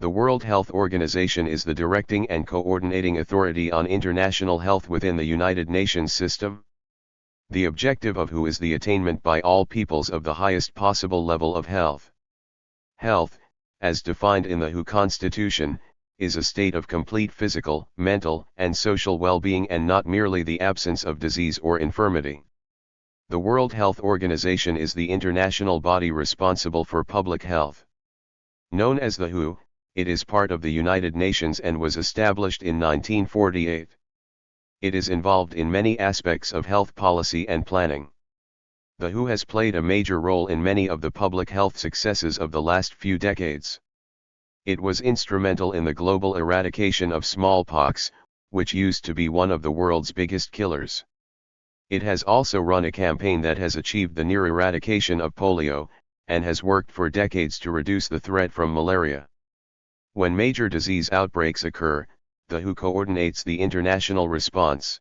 The World Health Organization is the directing and coordinating authority on international health within the United Nations system. The objective of WHO is the attainment by all peoples of the highest possible level of health. Health, as defined in the WHO Constitution, is a state of complete physical, mental, and social well-being and not merely the absence of disease or infirmity. The World Health Organization is the international body responsible for public health. Known as the WHO, it is part of the United Nations and was established in 1948. It is involved in many aspects of health policy and planning. The WHO has played a major role in many of the public health successes of the last few decades. It was instrumental in the global eradication of smallpox, which used to be one of the world's biggest killers. It has also run a campaign that has achieved the near eradication of polio, and has worked for decades to reduce the threat from malaria. When major disease outbreaks occur, the WHO coordinates the international response.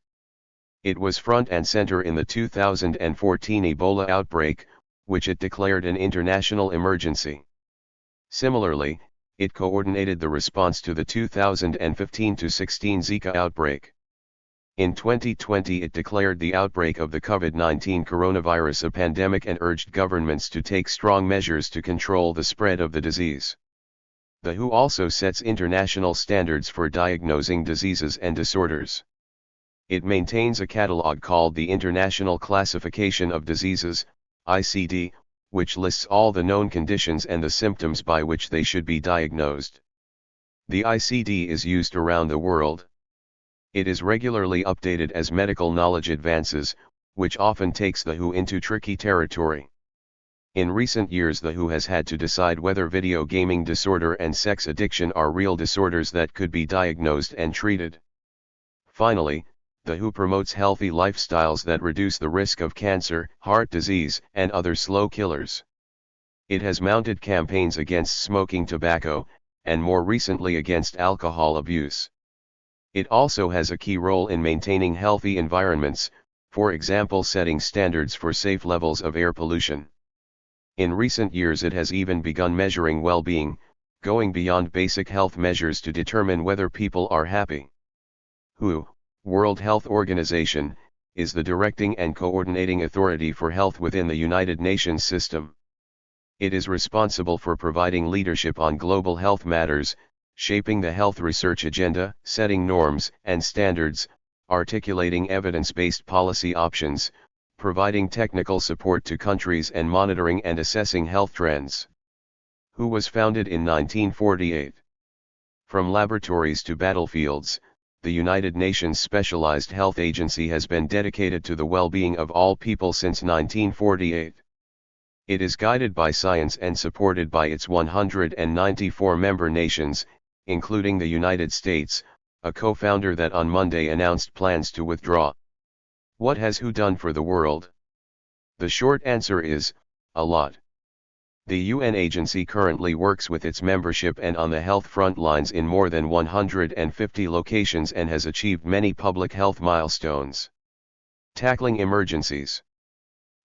It was front and center in the 2014 Ebola outbreak, which it declared an international emergency. Similarly, it coordinated the response to the 2015-16 Zika outbreak. In 2020 it declared the outbreak of the COVID-19 coronavirus a pandemic and urged governments to take strong measures to control the spread of the disease. The WHO also sets international standards for diagnosing diseases and disorders. It maintains a catalog called the International Classification of Diseases, ICD, which lists all the known conditions and the symptoms by which they should be diagnosed. The ICD is used around the world. It is regularly updated as medical knowledge advances, which often takes the WHO into tricky territory. In recent years the WHO has had to decide whether video gaming disorder and sex addiction are real disorders that could be diagnosed and treated. Finally, the WHO promotes healthy lifestyles that reduce the risk of cancer, heart disease, and other slow killers. It has mounted campaigns against smoking tobacco, and more recently against alcohol abuse. It also has a key role in maintaining healthy environments, for example setting standards for safe levels of air pollution. In recent years it has even begun measuring well-being, going beyond basic health measures to determine whether people are happy. WHO, World Health Organization, is the directing and coordinating authority for health within the United Nations system. It is responsible for providing leadership on global health matters, shaping the health research agenda, setting norms and standards, articulating evidence-based policy options, providing technical support to countries and monitoring and assessing health trends. WHO was founded in 1948. From laboratories to battlefields, the United Nations Specialized Health Agency has been dedicated to the well-being of all people since 1948. It is guided by science and supported by its 194 member nations, including the United States, a co-founder that on Monday announced plans to withdraw. What has WHO done for the world? The short answer is, a lot. The UN agency currently works with its membership and on the health front lines in more than 150 locations and has achieved many public health milestones. Tackling emergencies.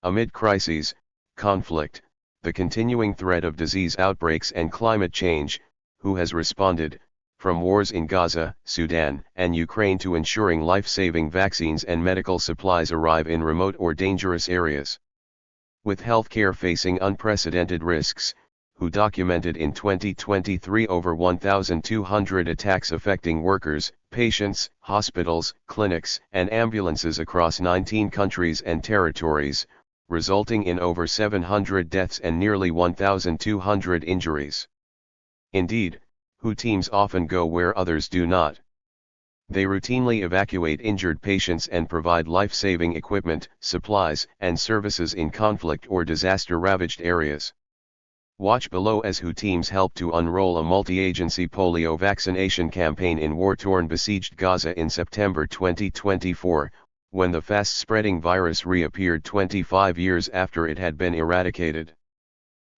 Amid crises, conflict, the continuing threat of disease outbreaks and climate change, WHO has responded, from wars in Gaza, Sudan, and Ukraine to ensuring life-saving vaccines and medical supplies arrive in remote or dangerous areas. With healthcare facing unprecedented risks, WHO documented in 2023 over 1,200 attacks affecting workers, patients, hospitals, clinics, and ambulances across 19 countries and territories, resulting in over 700 deaths and nearly 1,200 injuries. Indeed, WHO teams often go where others do not. They routinely evacuate injured patients and provide life-saving equipment, supplies, and services in conflict or disaster-ravaged areas. Watch below as WHO teams help to unroll a multi-agency polio vaccination campaign in war-torn besieged Gaza in September 2024, when the fast-spreading virus reappeared 25 years after it had been eradicated.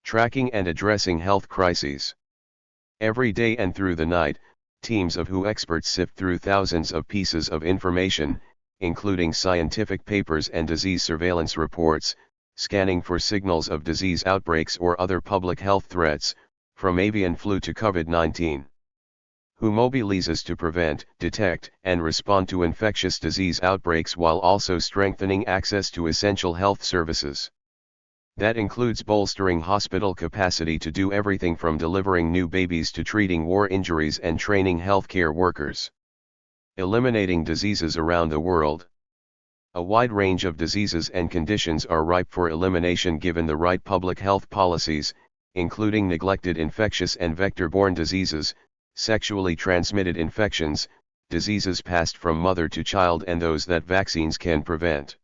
Tracking and addressing health crises. Every day and through the night, teams of WHO experts sift through thousands of pieces of information, including scientific papers and disease surveillance reports, scanning for signals of disease outbreaks or other public health threats, from avian flu to COVID-19. WHO mobilizes to prevent, detect, and respond to infectious disease outbreaks while also strengthening access to essential health services. That includes bolstering hospital capacity to do everything from delivering new babies to treating war injuries and training healthcare workers. Eliminating diseases around the world. A wide range of diseases and conditions are ripe for elimination given the right public health policies, including neglected infectious and vector-borne diseases, sexually transmitted infections, diseases passed from mother to child, and those that vaccines can prevent.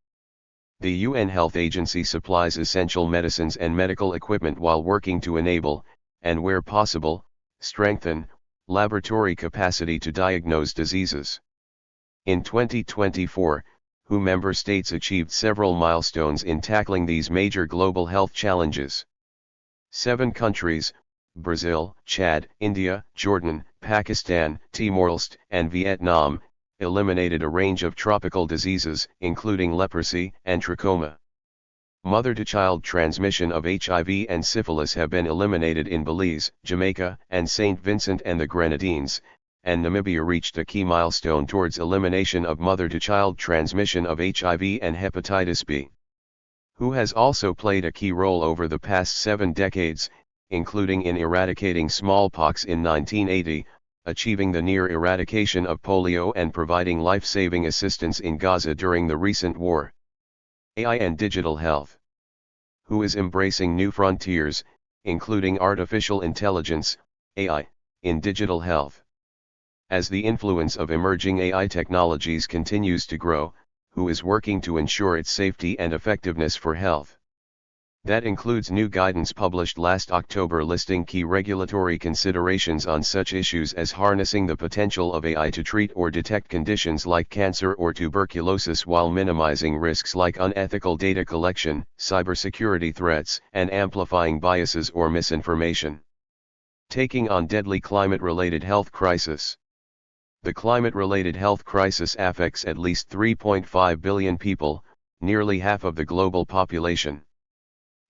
The UN Health Agency supplies essential medicines and medical equipment while working to enable, and where possible, strengthen, laboratory capacity to diagnose diseases. In 2024, WHO member states achieved several milestones in tackling these major global health challenges. 7 countries, Brazil, Chad, India, Jordan, Pakistan, Timor-Leste, and Vietnam, eliminated a range of tropical diseases, including leprosy and trachoma. Mother-to-child transmission of HIV and syphilis have been eliminated in Belize, Jamaica, and St. Vincent and the Grenadines, and Namibia reached a key milestone towards elimination of mother-to-child transmission of HIV and hepatitis B. WHO has also played a key role over the past 7 decades, including in eradicating smallpox in 1980, achieving the near eradication of polio, and providing life-saving assistance in Gaza during the recent war. AI and digital health. WHO is embracing new frontiers, including artificial intelligence, AI, in digital health. As the influence of emerging AI technologies continues to grow, WHO is working to ensure its safety and effectiveness for health. That includes new guidance published last October listing key regulatory considerations on such issues as harnessing the potential of AI to treat or detect conditions like cancer or tuberculosis while minimizing risks like unethical data collection, cybersecurity threats, and amplifying biases or misinformation. Taking on deadly climate-related health crisis. The climate-related health crisis affects at least 3.5 billion people, nearly half of the global population.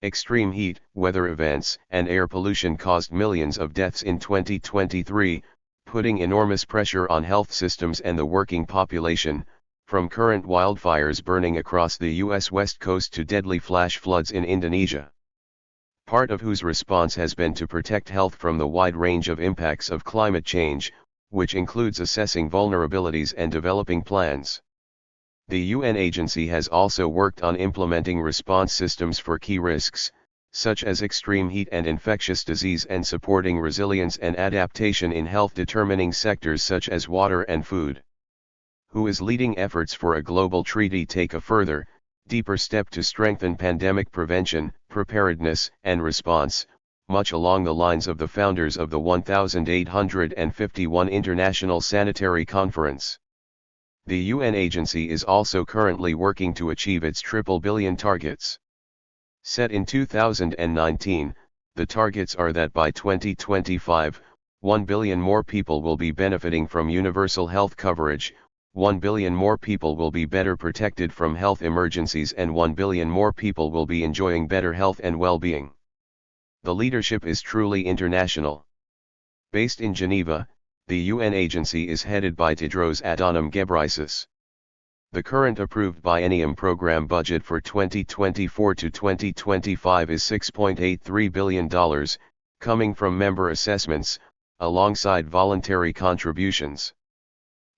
Extreme heat, weather events, and air pollution caused millions of deaths in 2023, putting enormous pressure on health systems and the working population, from current wildfires burning across the U.S. West Coast to deadly flash floods in Indonesia. Part of WHO's response has been to protect health from the wide range of impacts of climate change, which includes assessing vulnerabilities and developing plans. The UN agency has also worked on implementing response systems for key risks, such as extreme heat and infectious disease, and supporting resilience and adaptation in health-determining sectors such as water and food. WHO is leading efforts for a global treaty take a further, deeper step to strengthen pandemic prevention, preparedness, and response, much along the lines of the founders of the 1851 International Sanitary Conference. The UN agency is also currently working to achieve its triple billion targets. Set in 2019, the targets are that by 2025, 1 billion more people will be benefiting from universal health coverage, 1 billion more people will be better protected from health emergencies, and 1 billion more people will be enjoying better health and well-being. The leadership is truly international. Based in Geneva, the UN agency is headed by Tedros Adhanom Ghebreyesus. The current approved biennium program budget for 2024 to 2025 is $6.83 billion, coming from member assessments, alongside voluntary contributions.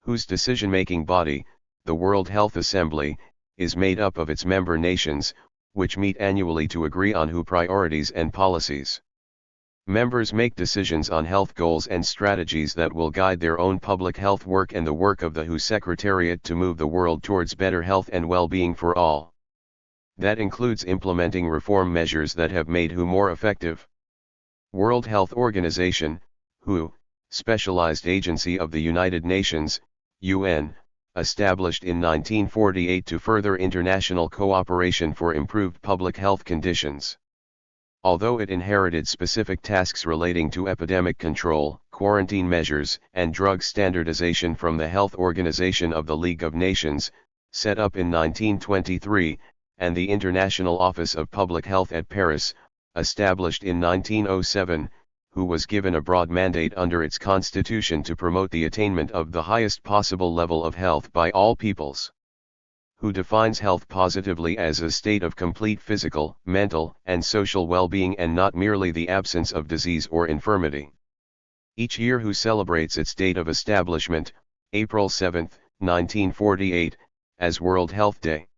WHO's decision-making body, the World Health Assembly, is made up of its member nations, which meet annually to agree on WHO priorities and policies. Members make decisions on health goals and strategies that will guide their own public health work and the work of the WHO Secretariat to move the world towards better health and well-being for all. That includes implementing reform measures that have made WHO more effective. World Health Organization, WHO, specialized agency of the United Nations, UN, established in 1948 to further international cooperation for improved public health conditions. Although it inherited specific tasks relating to epidemic control, quarantine measures, and drug standardization from the Health Organization of the League of Nations, set up in 1923, and the International Office of Public Health at Paris, established in 1907, who was given a broad mandate under its constitution to promote the attainment of the highest possible level of health by all peoples. Who defines health positively as a state of complete physical, mental, and social well-being and not merely the absence of disease or infirmity. Each year who celebrates its date of establishment, April 7, 1948, as World Health Day.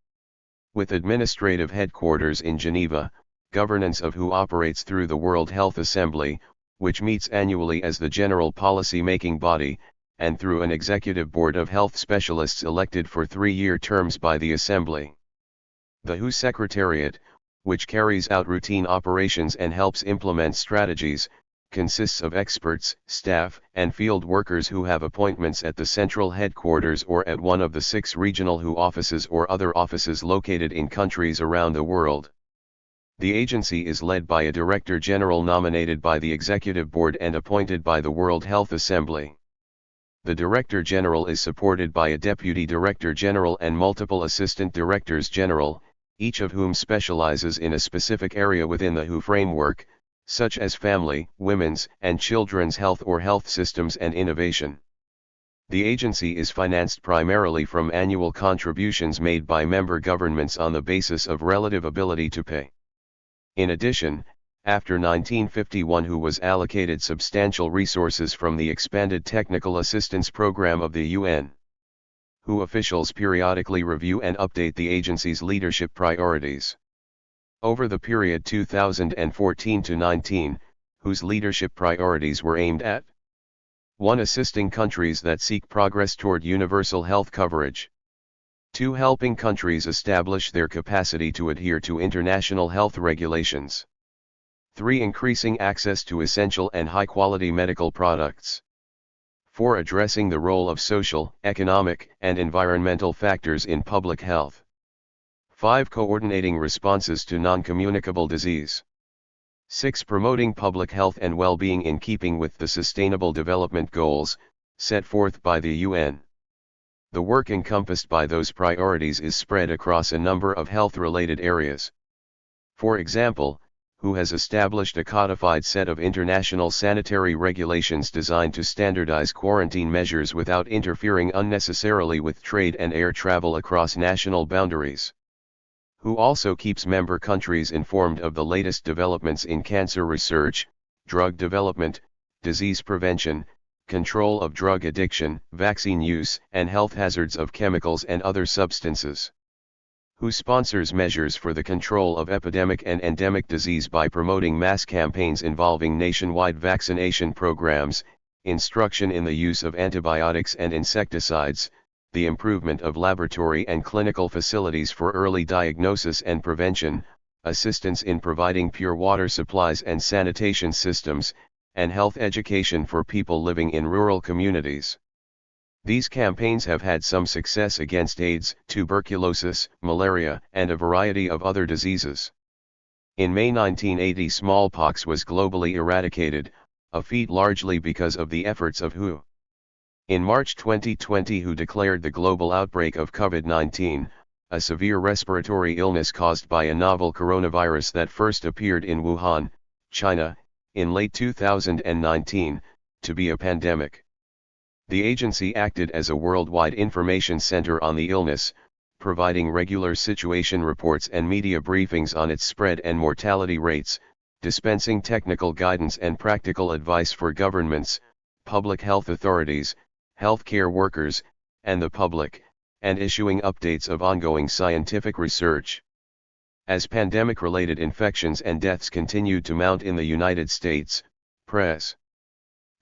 With administrative headquarters in Geneva, governance of WHO operates through the World Health Assembly, which meets annually as the general policy-making body, and through an executive board of health specialists elected for 3-year terms by the Assembly. The WHO Secretariat, which carries out routine operations and helps implement strategies, consists of experts, staff, and field workers who have appointments at the central headquarters or at one of the 6 regional WHO offices or other offices located in countries around the world. The agency is led by a Director General nominated by the Executive Board and appointed by the World Health Assembly. The Director General is supported by a Deputy Director General and multiple Assistant Directors General, each of whom specializes in a specific area within the WHO framework, such as family, women's, and children's health or health systems and innovation. The agency is financed primarily from annual contributions made by member governments on the basis of relative ability to pay. In addition, after 1951 WHO was allocated substantial resources from the expanded Technical Assistance Program of the UN. WHO officials periodically review and update the agency's leadership priorities. Over the period 2014 to 19, WHO's leadership priorities were aimed at 1. Assisting countries that seek progress toward universal health coverage. 2. Helping countries establish their capacity to adhere to international health regulations. 3. Increasing access to essential and high-quality medical products. 4. Addressing the role of social, economic, and environmental factors in public health. 5. Coordinating responses to non-communicable disease. 6. Promoting public health and well-being in keeping with the Sustainable Development Goals, set forth by the UN. The work encompassed by those priorities is spread across a number of health-related areas. For example, WHO has established a codified set of international sanitary regulations designed to standardize quarantine measures without interfering unnecessarily with trade and air travel across national boundaries. WHO also keeps member countries informed of the latest developments in cancer research, drug development, disease prevention, control of drug addiction, vaccine use, and health hazards of chemicals and other substances. WHO sponsors measures for the control of epidemic and endemic disease by promoting mass campaigns involving nationwide vaccination programs, instruction in the use of antibiotics and insecticides, the improvement of laboratory and clinical facilities for early diagnosis and prevention, assistance in providing pure water supplies and sanitation systems, and health education for people living in rural communities. These campaigns have had some success against AIDS, tuberculosis, malaria, and a variety of other diseases. In May 1980, smallpox was globally eradicated, a feat largely because of the efforts of WHO. In March 2020, WHO declared the global outbreak of COVID-19, a severe respiratory illness caused by a novel coronavirus that first appeared in Wuhan, China, in late 2019, to be a pandemic. The agency acted as a worldwide information center on the illness, providing regular situation reports and media briefings on its spread and mortality rates, dispensing technical guidance and practical advice for governments, public health authorities, healthcare workers, and the public, and issuing updates of ongoing scientific research. As pandemic-related infections and deaths continued to mount in the United States, Pres.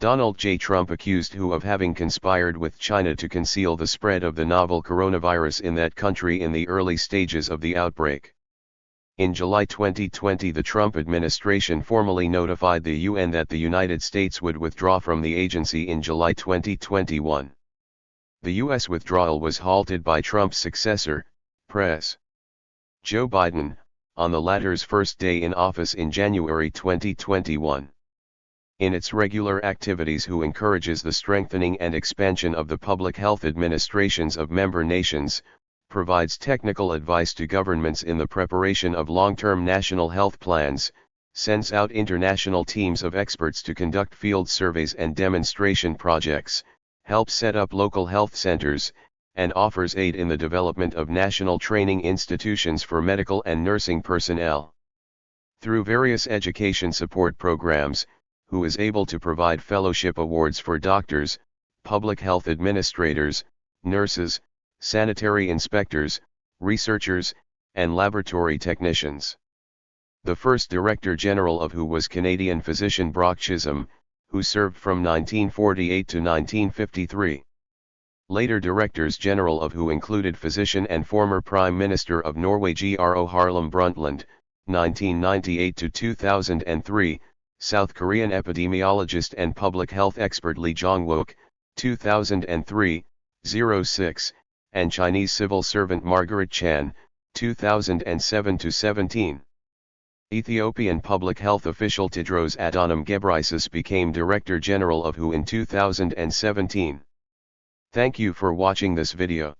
Donald J. Trump accused WHO of having conspired with China to conceal the spread of the novel coronavirus in that country in the early stages of the outbreak. In July 2020, the Trump administration formally notified the UN that the United States would withdraw from the agency in July 2021. The U.S. withdrawal was halted by Trump's successor, Pres. Joe Biden, on the latter's first day in office in January 2021. In its regular activities, WHO encourages the strengthening and expansion of the public health administrations of member nations, provides technical advice to governments in the preparation of long-term national health plans, sends out international teams of experts to conduct field surveys and demonstration projects, helps set up local health centers, and offers aid in the development of national training institutions for medical and nursing personnel. Through various education support programs, WHO is able to provide fellowship awards for doctors, public health administrators, nurses, sanitary inspectors, researchers, and laboratory technicians. The first Director General of WHO was Canadian physician Brock Chisholm, who served from 1948 to 1953. Later Directors General of WHO included physician and former Prime Minister of Norway Gro Harlem Brundtland, 1998 to 2003, South Korean epidemiologist and public health expert Lee Jong-wook, 2003, 06, and Chinese civil servant Margaret Chan, 2007 to 17. Ethiopian public health official Tedros Adhanom Ghebreyesus became Director General of WHO in 2017. Thank you for watching this video.